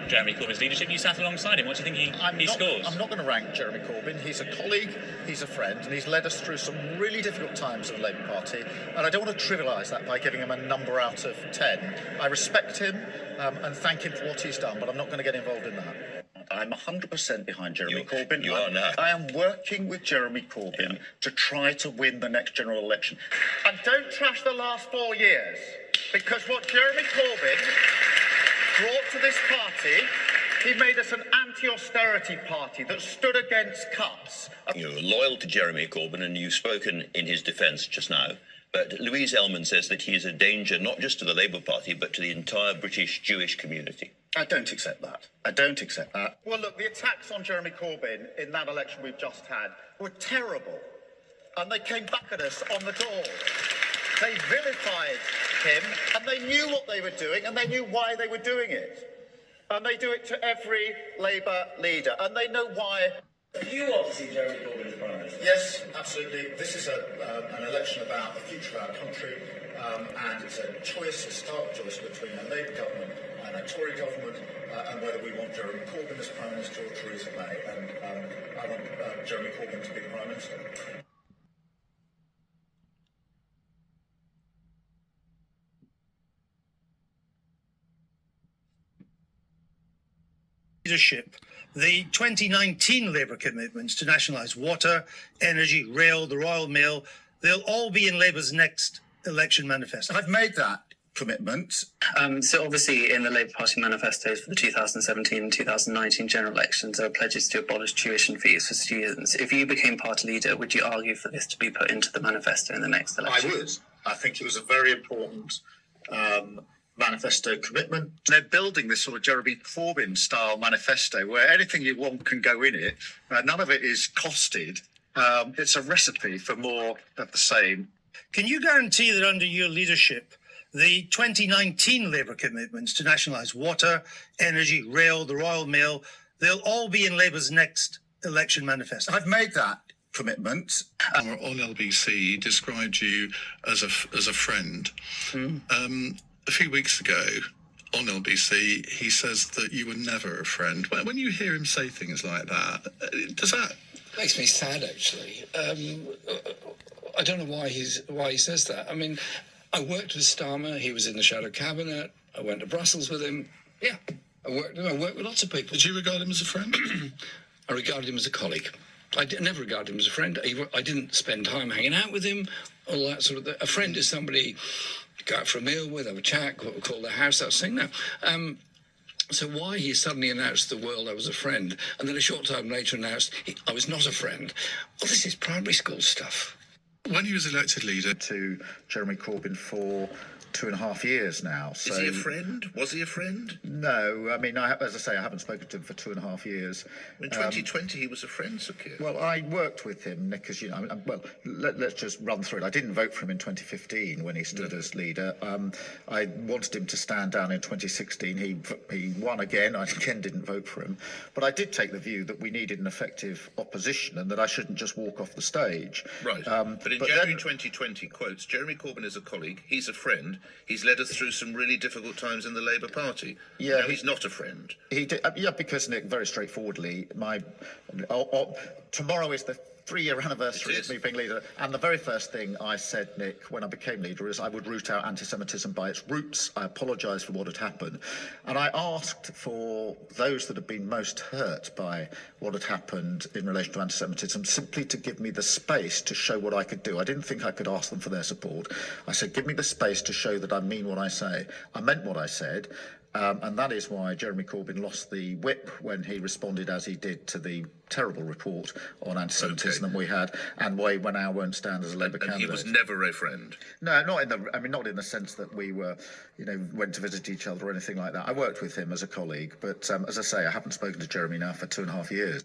Jeremy Corbyn's leadership. You sat alongside him. What do you think he scores? I'm not going to rank Jeremy Corbyn. He's a colleague, he's a friend, and he's led us through some really difficult times in the Labour Party. And I don't want to trivialise that by giving him a number out of 10. I respect him and thank him for what he's done, but I'm not going to get involved in that. I'm 100% behind Jeremy Corbyn. You are now. I am working with Jeremy Corbyn to try to win the next general election. And don't trash the last 4 years, because what Jeremy Corbyn brought to this party, he made us an anti-austerity party that stood against cuts. You're loyal to Jeremy Corbyn, and you've spoken in his defence just now. But Louise Ellman says that he is a danger not just to the Labour Party, but to the entire British Jewish community. I don't accept that. I don't accept that. Well, look, the attacks on Jeremy Corbyn in that election we've just had were terrible. And they came back at us on the door. They vilified him, and they knew what they were doing, and they knew why they were doing it. And they do it to every Labour leader, and they know why. Do you want to see Jeremy Corbyn as Prime Minister? Yes, absolutely. This is an election about the future of our country, and it's a choice, a stark choice between a Labour government and a Tory government, and whether we want Jeremy Corbyn as Prime Minister or Theresa May. And I want Jeremy Corbyn to be the Prime Minister. Leadership, the 2019 Labour commitments to nationalise water, energy, rail, the Royal Mail, they'll all be in Labour's next election manifesto. I've made that commitment. So obviously in the Labour Party manifestos for the 2017 and 2019 general elections, there are pledges to abolish tuition fees for students. If you became party leader, would you argue for this to be put into the manifesto in the next election? I would. I think it was a very important manifesto commitment. They're building this sort of Jeremy Corbyn style manifesto where anything you want can go in it. None of it is costed. It's a recipe for more of the same. Can you guarantee that under your leadership, the 2019 Labour commitments to nationalise water, energy, rail, the Royal Mail, they'll all be in Labour's next election manifesto? I've made that commitment. On LBC described you as a friend. A few weeks ago on LBC, he says that you were never a friend. When you hear him say things like that, does that... Makes me sad, actually. I don't know why he says that. I mean, I worked with Starmer. He was in the shadow cabinet. I went to Brussels with him. Yeah, I worked with lots of people. Did you regard him as a friend? I regarded him as a colleague. I never regarded him as a friend. I didn't spend time hanging out with him, all that sort of thing. A friend is somebody you go out for a meal with, have a chat, call their house, that thing now. So why he suddenly announced to the world I was a friend, and then a short time later announced I was not a friend? Well, this is primary school stuff. When he was elected leader... To Jeremy Corbyn for 2.5 years now. So, Is he a friend? Was he a friend? No, I mean, as I say, I haven't spoken to him for 2.5 years. In 2020, he was a friend, Sir Keir. Well, I worked with him, Nick, as you know. Let's just run through it. I didn't vote for him in 2015 when he stood as leader. I wanted him to stand down in 2016. He won again. I again didn't vote for him. But I did take the view that we needed an effective opposition and that I shouldn't just walk off the stage. Right. But in January 2020, quotes, Jeremy Corbyn is a colleague, he's a friend, he's led us through some really difficult times in the Labour Party. Yeah, now he's not a friend. He did, because, Nick, very straightforwardly, tomorrow is the 3-year anniversary of me being leader, and the very first thing I said, Nick, when I became leader, is I would root out anti-Semitism by its roots. I apologised for what had happened, and I asked for those that had been most hurt by what had happened in relation to anti-Semitism simply to give me the space to show what I could do. I didn't think I could ask them for their support. I said, give me the space to show that I mean what I say. I meant what I said. And that is why Jeremy Corbyn lost the whip when he responded as he did to the terrible report on anti-Semitism that we had, and why he now won't stand as a Labour candidate. He was never a friend. No, not in the sense that we were, went to visit each other or anything like that. I worked with him as a colleague, but as I say, I haven't spoken to Jeremy now for 2.5 years.